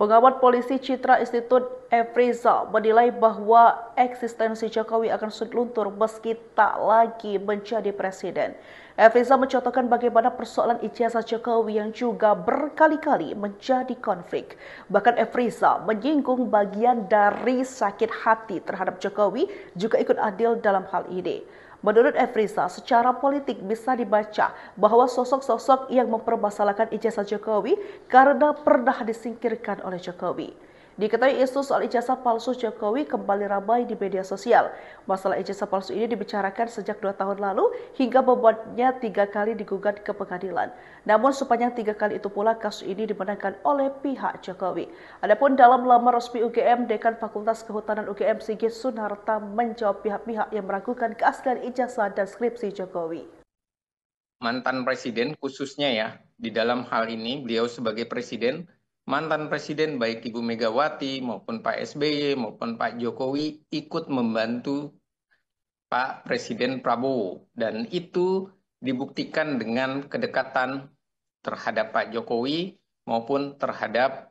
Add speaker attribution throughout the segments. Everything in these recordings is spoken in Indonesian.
Speaker 1: Pengamat polisi Citra Institut Efriza menilai bahwa eksistensi Jokowi akan sulit luntur meski tak lagi menjadi presiden. Efriza mencontohkan bagaimana persoalan ijazah Jokowi yang juga berkali-kali menjadi konflik. Bahkan Efriza menyinggung bagian dari sakit hati terhadap Jokowi juga ikut andil dalam hal ini. Menurut Efriza, secara politik bisa dibaca bahwa sosok-sosok yang mempermasalahkan ijazah Jokowi karena pernah disingkirkan oleh Jokowi. Diketahui isu soal ijazah palsu Jokowi kembali ramai di media sosial. Masalah ijazah palsu ini dibicarakan sejak 2 tahun lalu hingga membuatnya 3 kali digugat ke pengadilan. Namun sepanjang 3 kali itu pula kasus ini dimenangkan oleh pihak Jokowi. Adapun dalam lamar resmi UGM, Dekan Fakultas Kehutanan UGM Sigit Sunarta menjawab pihak-pihak yang meragukan keaslian ijazah dan skripsi Jokowi.
Speaker 2: Mantan presiden khususnya ya, di dalam hal ini beliau sebagai presiden, mantan presiden baik Ibu Megawati maupun Pak SBY maupun Pak Jokowi ikut membantu Pak Presiden Prabowo. Dan itu dibuktikan dengan kedekatan terhadap Pak Jokowi maupun terhadap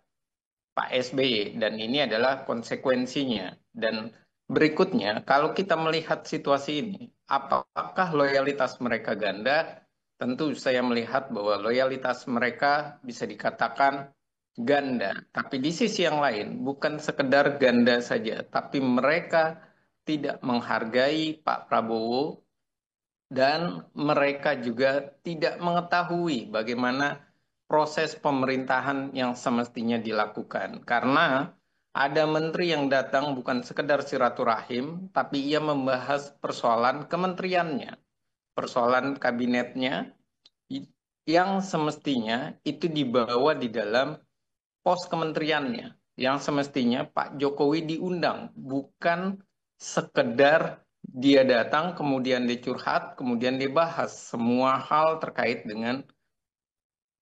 Speaker 2: Pak SBY. Dan ini adalah konsekuensinya. Dan berikutnya, kalau kita melihat situasi ini, apakah loyalitas mereka ganda? Tentu saya melihat bahwa loyalitas mereka bisa dikatakan ganda. Tapi di sisi yang lain, bukan sekedar ganda saja, tapi mereka tidak menghargai Pak Prabowo dan mereka juga tidak mengetahui bagaimana proses pemerintahan yang semestinya dilakukan. Karena ada menteri yang datang bukan sekedar silaturahim, tapi ia membahas persoalan kementeriannya, persoalan kabinetnya, yang semestinya itu dibawa di dalam pos kementeriannya, yang semestinya Pak Jokowi diundang, bukan sekedar dia datang, kemudian dicurhat, kemudian dibahas semua hal terkait dengan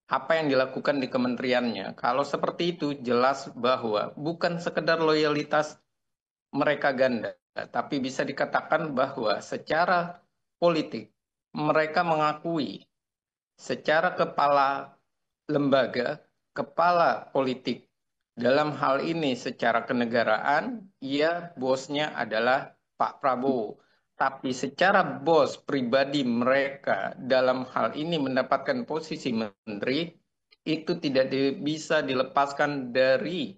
Speaker 2: apa yang dilakukan di kementeriannya. Kalau seperti itu, jelas bahwa bukan sekedar loyalitas mereka ganda, tapi bisa dikatakan bahwa secara politik mereka mengakui secara kepala lembaga, kepala politik dalam hal ini secara kenegaraan, ia bosnya adalah Pak Prabowo. Tapi secara bos pribadi mereka dalam hal ini mendapatkan posisi menteri, itu tidak bisa dilepaskan dari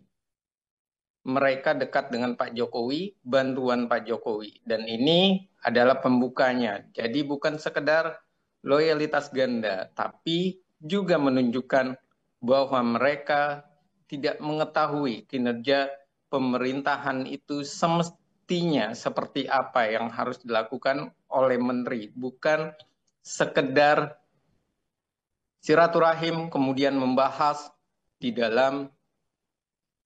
Speaker 2: mereka dekat dengan Pak Jokowi, bantuan Pak Jokowi. Dan ini adalah pembukanya. Jadi bukan sekedar loyalitas ganda, tapi juga menunjukkan bahwa mereka tidak mengetahui kinerja pemerintahan itu semestinya seperti apa yang harus dilakukan oleh menteri. Bukan sekedar silaturahim kemudian membahas di dalam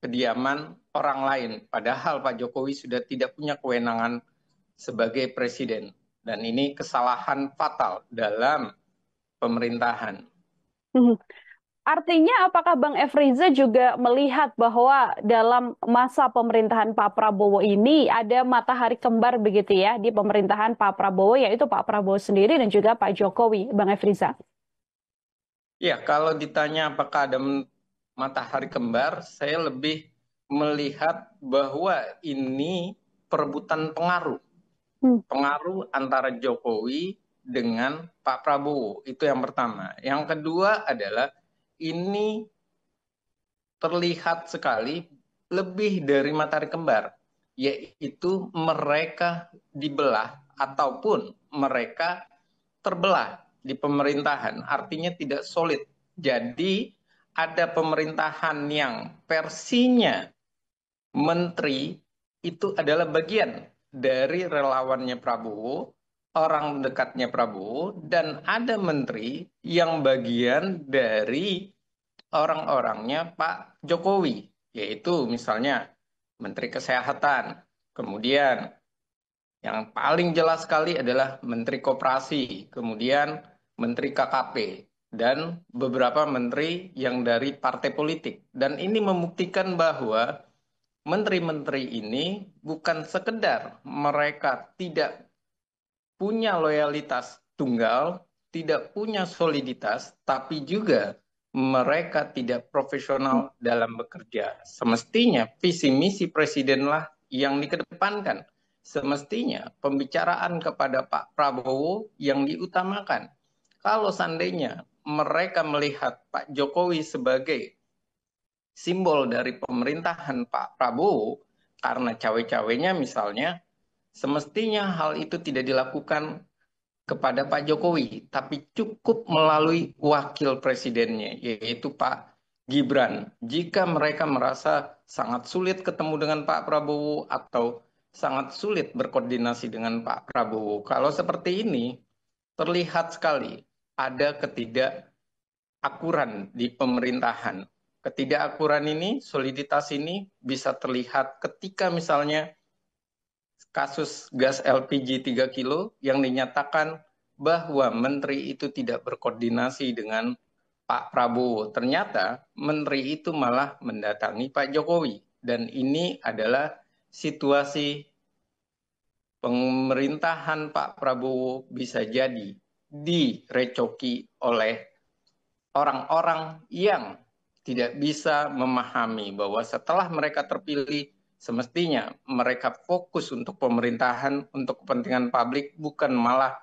Speaker 2: kediaman orang lain. Padahal Pak Jokowi sudah tidak punya kewenangan sebagai presiden. Dan ini kesalahan fatal dalam pemerintahan.
Speaker 3: Mhm. Artinya apakah Bang Efriza juga melihat bahwa dalam masa pemerintahan Pak Prabowo ini ada matahari kembar begitu ya di pemerintahan Pak Prabowo, yaitu Pak Prabowo sendiri dan juga Pak Jokowi, Bang Efriza?
Speaker 2: Ya, kalau ditanya apakah ada matahari kembar, saya lebih melihat bahwa ini perebutan pengaruh.
Speaker 3: Hmm.
Speaker 2: Pengaruh antara Jokowi dengan Pak Prabowo. Itu yang pertama. Yang kedua adalah ini terlihat sekali lebih dari matahari kembar, yaitu mereka dibelah ataupun mereka terbelah di pemerintahan, artinya tidak solid. Jadi ada pemerintahan yang versinya menteri itu adalah bagian dari relawannya Prabowo, orang dekatnya Prabowo, dan ada menteri yang bagian dari orang-orangnya Pak Jokowi, yaitu misalnya Menteri Kesehatan, kemudian yang paling jelas sekali adalah Menteri Koperasi, kemudian Menteri KKP, dan beberapa menteri yang dari partai politik. Dan ini membuktikan bahwa menteri-menteri ini bukan sekedar mereka tidak punya loyalitas tunggal, tidak punya soliditas, tapi juga mereka tidak profesional dalam bekerja. Semestinya visi misi presidenlah yang dikedepankan. Semestinya pembicaraan kepada Pak Prabowo yang diutamakan. Kalau seandainya mereka melihat Pak Jokowi sebagai simbol dari pemerintahan Pak Prabowo, karena cawe-cawenya misalnya, semestinya hal itu tidak dilakukan kepada Pak Jokowi, tapi cukup melalui wakil presidennya, yaitu Pak Gibran. Jika mereka merasa sangat sulit ketemu dengan Pak Prabowo atau sangat sulit berkoordinasi dengan Pak Prabowo, kalau seperti ini terlihat sekali ada ketidakakuran di pemerintahan. Ketidakakuran ini, soliditas ini bisa terlihat ketika misalnya kasus gas LPG 3 kilo yang dinyatakan bahwa menteri itu tidak berkoordinasi dengan Pak Prabowo. Ternyata menteri itu malah mendatangi Pak Jokowi. Dan ini adalah situasi pemerintahan Pak Prabowo bisa jadi direcoki oleh orang-orang yang tidak bisa memahami bahwa setelah mereka terpilih, semestinya mereka fokus untuk pemerintahan, untuk kepentingan publik, bukan malah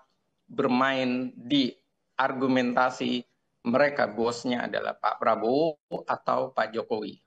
Speaker 2: bermain di argumentasi mereka bosnya adalah Pak Prabowo atau Pak Jokowi.